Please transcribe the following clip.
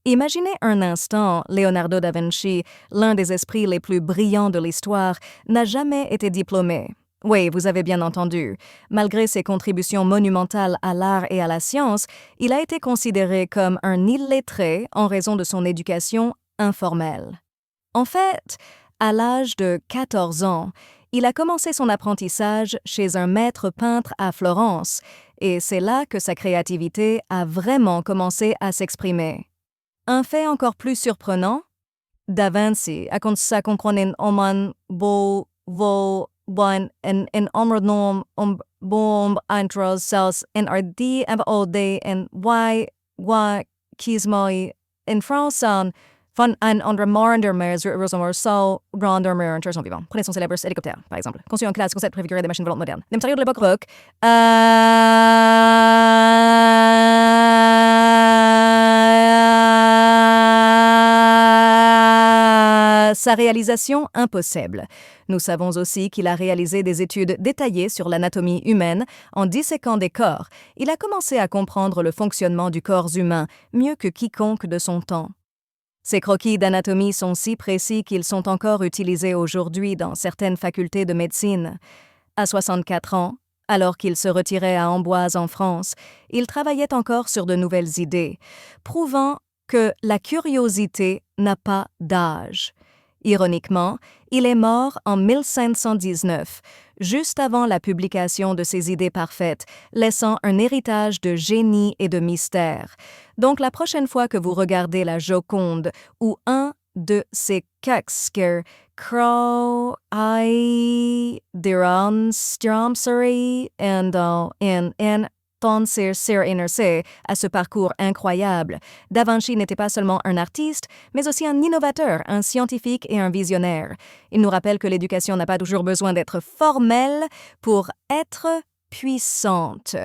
Imaginez un instant, Leonardo da Vinci, l'un des esprits les plus brillants de l'histoire, n'a jamais été diplômé. Oui, vous avez bien entendu. Malgré ses contributions monumentales à l'art et à la science, il a été considéré comme un illettré en raison de son éducation informelle. En fait, à l'âge de 14 ans, il a commencé son apprentissage chez un maître peintre à Florence, et c'est là que sa créativité a vraiment commencé à s'exprimer. Un fait encore plus surprenant, Da Vinci a sa concronen oman bo vo bon en omrodnom bomb antros sels en ardi od en y kismoi en France von un undermardermers rosomor so grandermer en sont vivants. Prenez son célèbre hélicoptère, par exemple, conçu en classe concept préfiguré des machines volantes modernes. Des matériaux de l'époque rock. Sa réalisation impossible. Nous savons aussi qu'il a réalisé des études détaillées sur l'anatomie humaine. En disséquant des corps, il a commencé à comprendre le fonctionnement du corps humain mieux que quiconque de son temps. Ces croquis d'anatomie sont si précis qu'ils sont encore utilisés aujourd'hui dans certaines facultés de médecine. À 64 ans, alors qu'il se retirait à Amboise en France, il travaillait encore sur de nouvelles idées, prouvant que la curiosité n'a pas d'âge. Ironiquement, il est mort en 1519, juste avant la publication de ses idées parfaites, laissant un héritage de génie et de mystère. Donc la prochaine fois que vous regardez la Joconde ou un de ses Kaxker, Crow, I, Diran, Stromsary, and à ce parcours incroyable, Da Vinci n'était pas seulement un artiste, mais aussi un innovateur, un scientifique et un visionnaire. Il nous rappelle que l'éducation n'a pas toujours besoin d'être formelle pour être puissante.